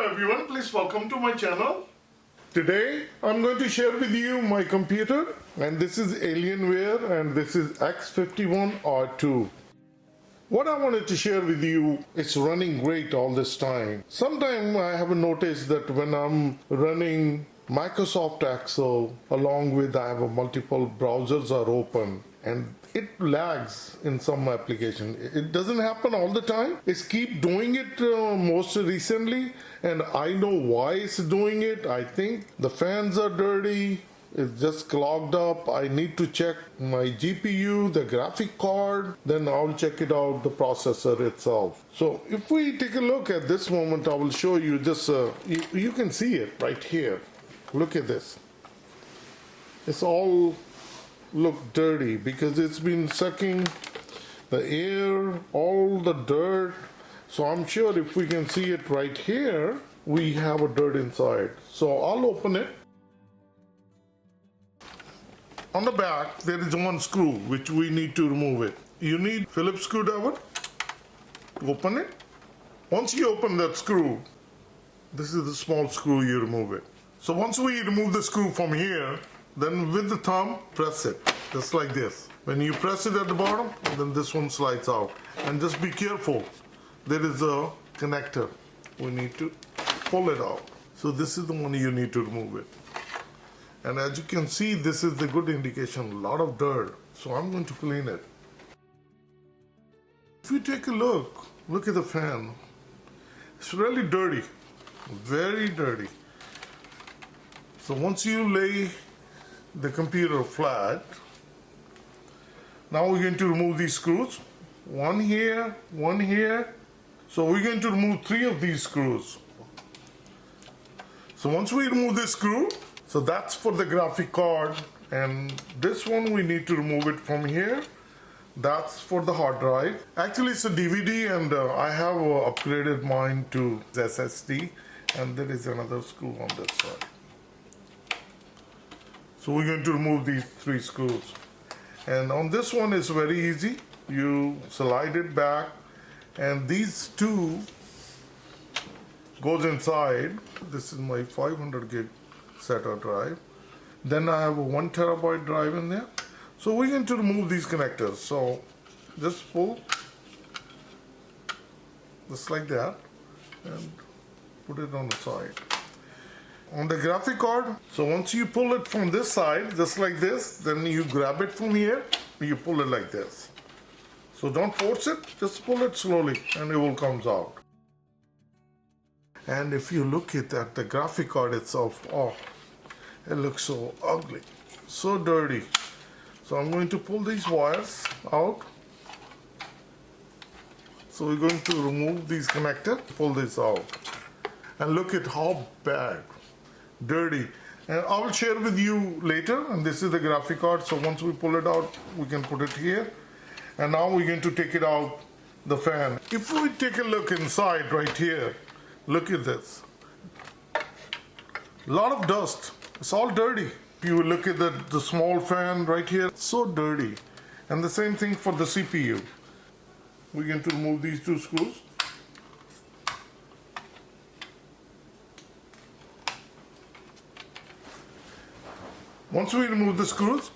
Hello everyone, please welcome to my channel. Today I'm going to share with you my computer, and this is Alienware and this is X51 R2. What I wanted to share with you, it's running great all this time. Sometimes I have noticed that when I'm running Microsoft Excel along with I have multiple browsers are open and it lags in some application. It doesn't happen all the time. It's keep doing it most recently, and I know why it's doing it. I think the fans are dirty. It's just clogged up. I need to check my GPU, the graphic card, then I'll check it out, the processor itself. So if we take a look at this moment, I will show you this. You can see it right here. Look at this. It's all look dirty because it's been sucking the air, all the dirt. So I'm sure if we can see it right here, we have a dirt inside. So I'll open it. On the back, there is one screw which we need to remove it. You need Phillips screwdriver to open it. Once you open that screw, this is the small screw, you remove it. So once we remove the screw from here, then with the thumb, press it, just like this. When you press it at the bottom, then this one slides out. And just be careful, there is a connector. We need to pull it out. So this is the one you need to remove it. And as you can see, this is the good indication, a lot of dirt. So I'm going to clean it. If you take a look at the fan. It's really dirty, very dirty. So once you lay the computer flat, now we're going to remove these screws. One here, one here. So we're going to remove 3 of these screws. So once we remove this screw, so that's for the graphic card, and this one we need to remove it from here. That's for the hard drive. Actually it's a DVD, and I have upgraded mine to SSD, and there is another screw on this side. So we're going to remove these 3 screws. And on this one is very easy. You slide it back, and these 2 goes inside. This is my 500 gig SATA drive. Then I have a 1 terabyte drive in there. So we're going to remove these connectors. So just pull, just like that, and put it on the side. On the graphic card, so once you pull it from this side, just like this, then you grab it from here, you pull it like this. So don't force it, just pull it slowly and it will come out. And if you look at that, the graphic card itself, oh, it looks so ugly, so dirty. So I'm going to pull these wires out. So we're going to remove these connectors, pull this out. And look at how bad, dirty. And I will share with you later, and this is the graphic card. So once we pull it out, we can put it here. And now we're going to take it out, the fan. If we take a look inside right here, look at this. A lot of dust. It's all dirty. If you look at the small fan right here, it's so dirty. And the same thing for the CPU. We're going to remove these 2 screws. Once we remove the screws,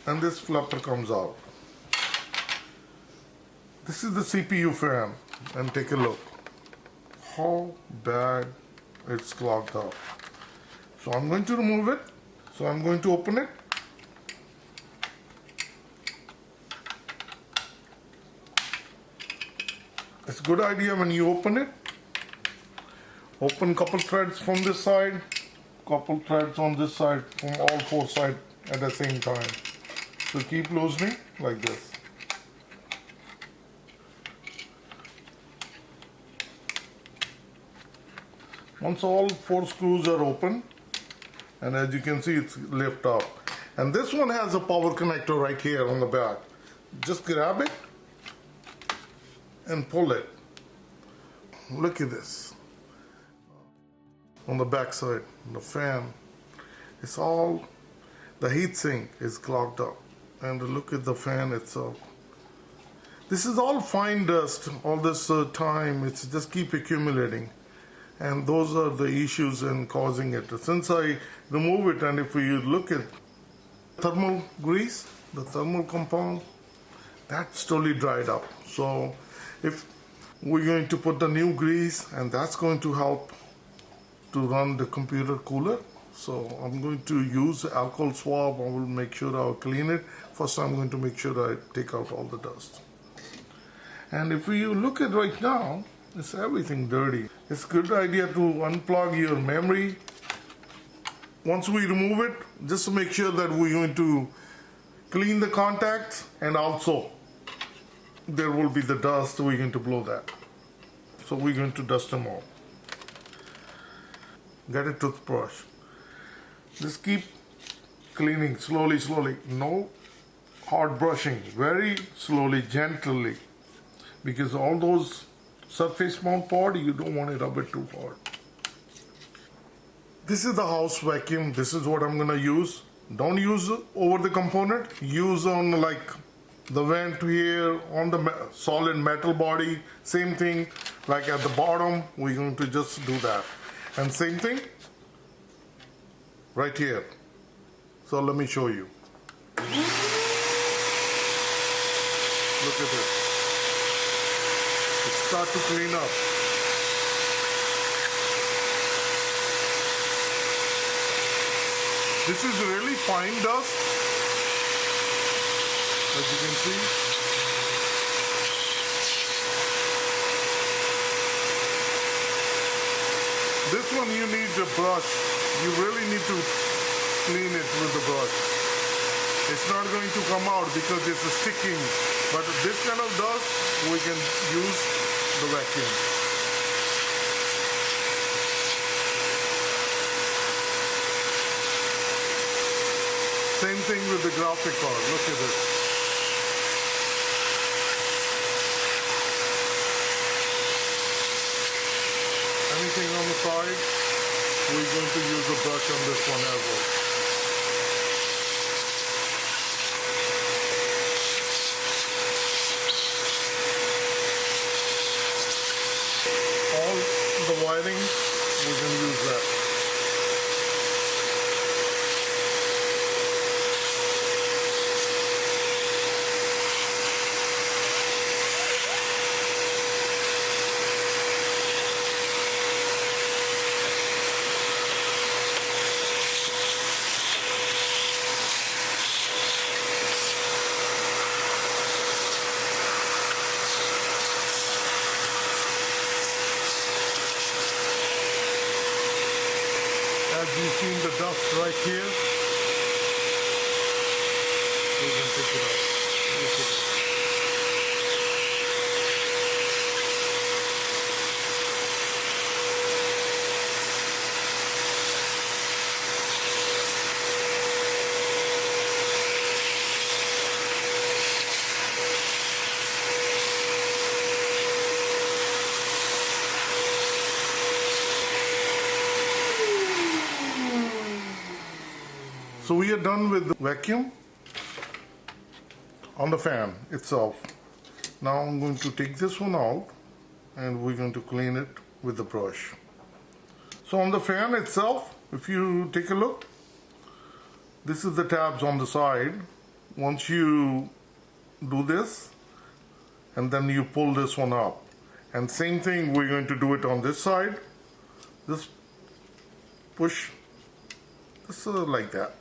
and this flapper comes out. This is the CPU fan, and take a look how bad it's clogged up. So I'm going to remove it. So I'm going to open it. It's a good idea when you open it. Open couple threads from this side, couple threads on this side, from all 4 sides at the same time. So keep loosening like this. Once all 4 screws are open, and as you can see, it's lift up. And this one has a power connector right here on the back. Just grab it and pull it. Look at this. On the back side, the fan, it's all, the heatsink is clogged up. And look at the fan itself. This is all fine dust, all this time, it's just keep accumulating. and those are the issues in causing it. Since I remove it, and if you look at thermal grease, the thermal compound, that's totally dried up. So if we're going to put the new grease, and that's going to help to run the computer cooler. So I'm going to use alcohol swab. I will make sure I'll clean it. First I'm going to make sure I take out all the dust. And if you look at right now, it's everything dirty. It's a good idea to unplug your memory. Once we remove it, just to make sure that we're going to clean the contacts, and also there will be the dust, we're going to blow that. So we're going to dust them all. Get a toothbrush. Just keep cleaning slowly, slowly. No hard brushing, very slowly, gently, because all those surface mount part, you don't want to rub it too hard. This is the house vacuum. This is what I'm gonna use. Don't use over the component. Use on like the vent here, on the solid metal body. Same thing, like at the bottom, we're going to just do that. And same thing right here. So let me show you. Look at this. It start to clean up. This is really fine dust, as you can see. This one you need a brush. You really need to clean it with the brush. It's not going to come out because it's sticking. But this kind of dust, we can use the vacuum. Same thing with the graphic card. Look at this. Anything on the side, we're going to use a brush on this one as well. All the wiring, we can use that. As you've seen the dust right here, we can take it out. Look at it. So we are done with the vacuum on the fan itself. Now I'm going to take this one out and we're going to clean it with the brush. So on the fan itself, if you take a look, this is the tabs on the side. Once you do this, and then you pull this one up. And same thing, we're going to do it on this side. Just push this like that.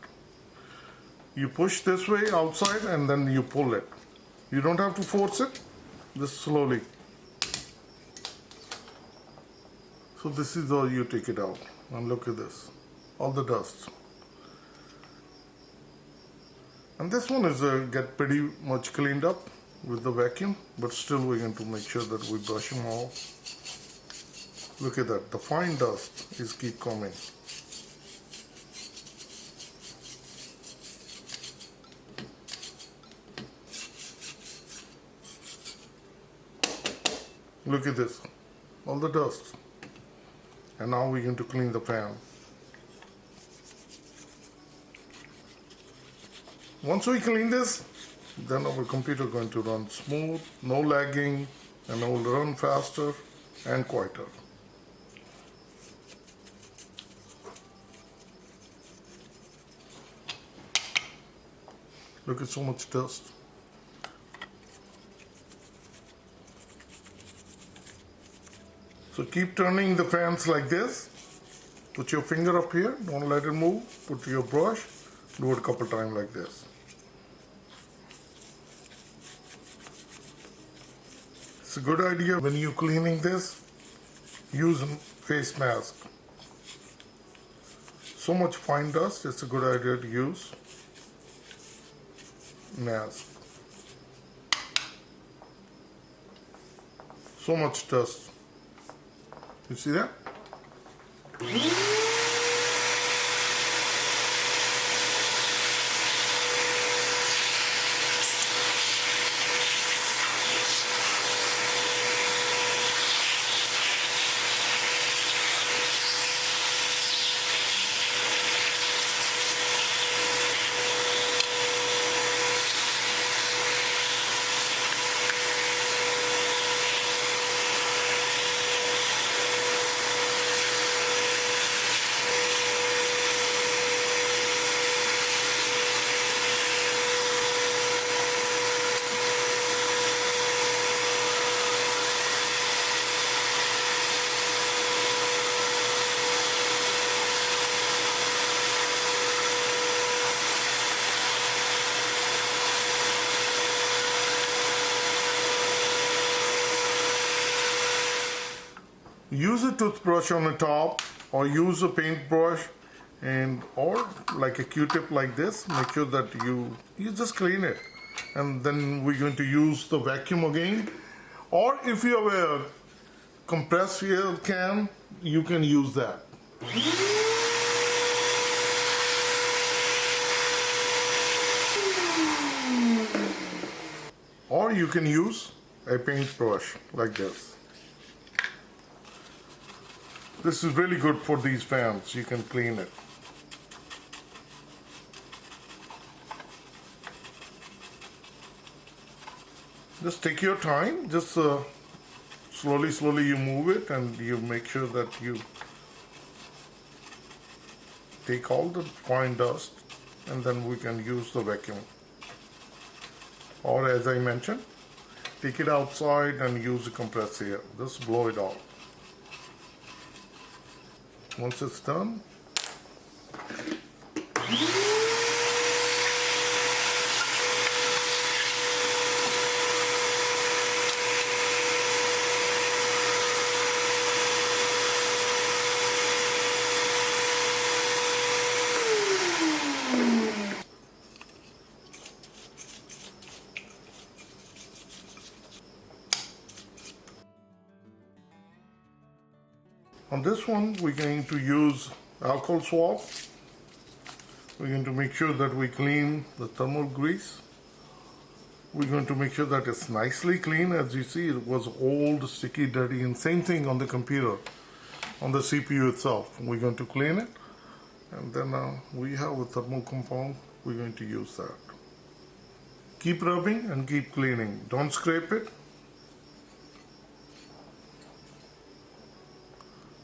You push this way outside and then you pull it. You don't have to force it, just slowly. So this is how you take it out. And look at this, all the dust. And this one is get pretty much cleaned up with the vacuum, but still we're going to make sure that we brush them all. Look at that, the fine dust is keep coming. Look at this, all the dust. And now we're going to clean the pan. Once we clean this, then our computer is going to run smooth, no lagging, and it will run faster and quieter. Look at so much dust. So keep turning the fans like this. Put your finger up here, don't let it move. Put your brush, do it a couple times like this. It's a good idea when you're cleaning this, use a face mask. So much fine dust, it's a good idea to use mask. So much dust. You see that? Use a toothbrush on the top or use a paintbrush and or like a Q-tip like this. Make sure that you just clean it, and then we're going to use the vacuum again. Or if you have a compressed air can, you can use that. Or you can use a paintbrush like this. This is really good for these fans. You can clean it. Just take your time. Just slowly you move it, and you make sure that you take all the fine dust, and then we can use the vacuum. Or as I mentioned, take it outside and use the compressed air. Just blow it out. Once it's done, on this one, we're going to use alcohol swab. We're going to make sure that we clean the thermal grease. We're going to make sure that it's nicely clean. As you see, it was old, sticky, dirty, and same thing on the computer, on the CPU itself. We're going to clean it, and then we have a thermal compound. We're going to use that. Keep rubbing and keep cleaning. Don't scrape it.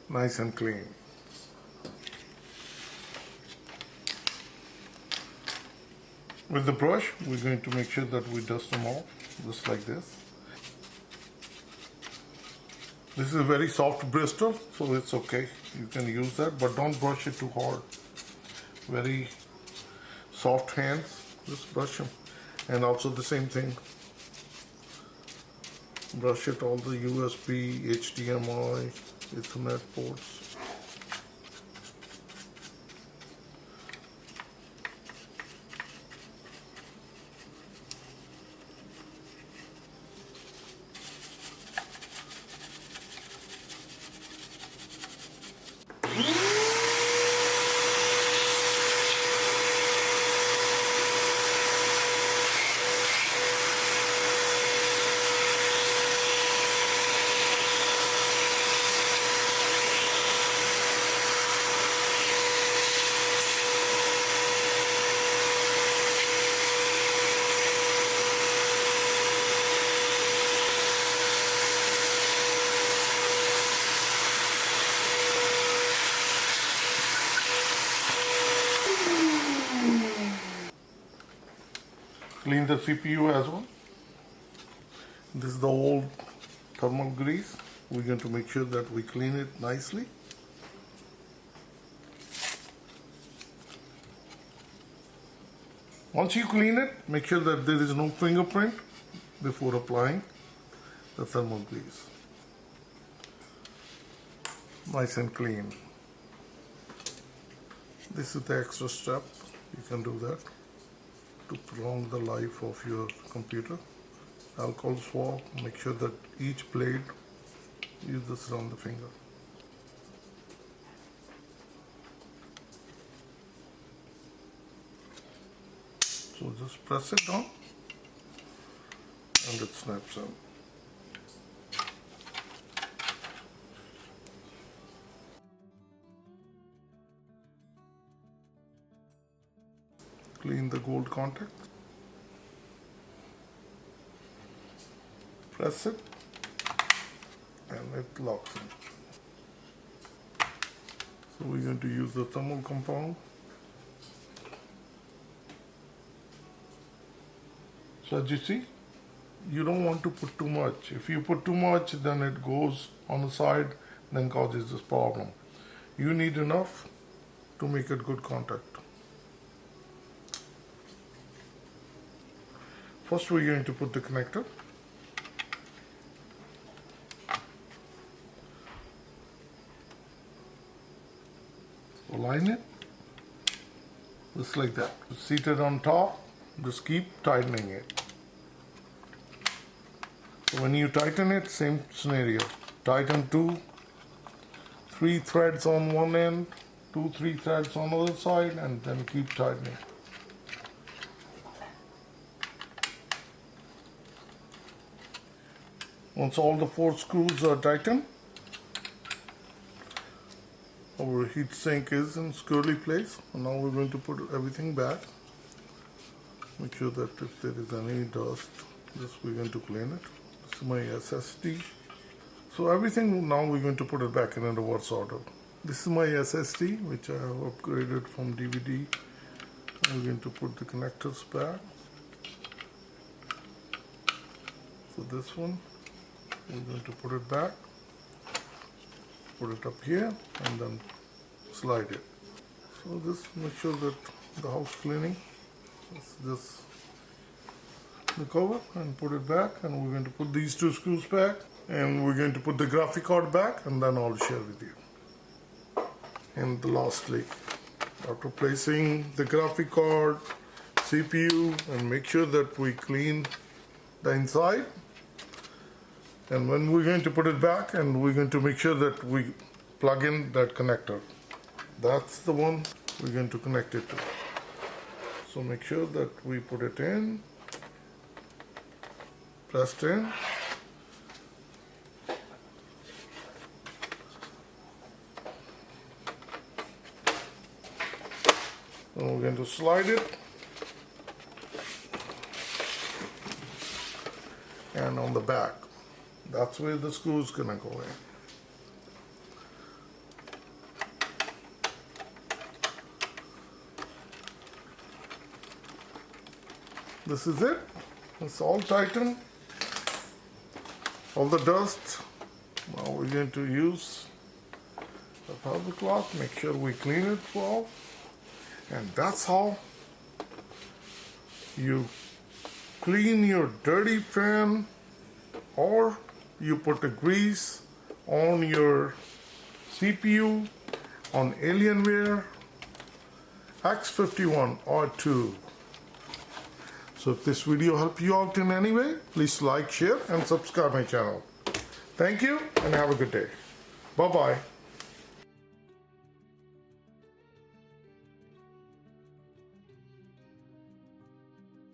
Nice and clean. With the brush, we're going to make sure that we dust them off, just like this. This is a very soft bristle, so it's okay. You can use that, but don't brush it too hard. Very soft hands, just brush them. And also the same thing. Brush it all the USB, HDMI, Ethernet ports. clean the CPU as well. This is the old thermal grease. We're going to make sure that we clean it nicely. Once you clean it, make sure that there is no fingerprint before applying the thermal grease. Nice and clean. This is the extra step. You can do that to prolong the life of your computer. Alcohol swab, make sure that each blade uses around the finger. So just press it down and it snaps out. Clean the gold contact. Press it and it locks in. So we're going to use the thermal compound. So as you see, you don't want to put too much. If you put too much, then it goes on the side, then causes this problem. You need enough to make it good contact. First we're going to put the connector. Align it just like that. Seated on top, just keep tightening it. So when you tighten it, same scenario. Tighten 3 threads on one end, 3 threads on the other side, and then keep tightening. Once all the 4 screws are tightened, our heat sink is in securely place. And now we're going to put everything back. Make sure that if there is any dust, we're going to clean it. This is my SSD. So everything now we're going to put it back in a reverse order. This is my SSD, which I have upgraded from DVD. I'm going to put the connectors back. So this one, we're going to put it back. Put it up here and then slide it. So just make sure that the house cleaning, just the cover and put it back, and we're going to put these 2 screws back, and we're going to put the graphic card back, and then I'll share with you. And lastly, after placing the graphic card, CPU, and make sure that we clean the inside. And when we're going to put it back, and we're going to make sure that we plug in that connector. That's the one we're going to connect it to. So make sure that we put it in, pressed in. And we're going to slide it. And on the back. That's where the screw is going to go in. This is it. It's all tightened. All the dust. Now we're going to use the fabric cloth. Make sure we clean it well. And that's how you clean your dirty fan, or you put the grease on your CPU on Alienware X51 or 2. So if this video helped you out in any way, please like, share and subscribe my channel. Thank you and have a good day. Bye-bye.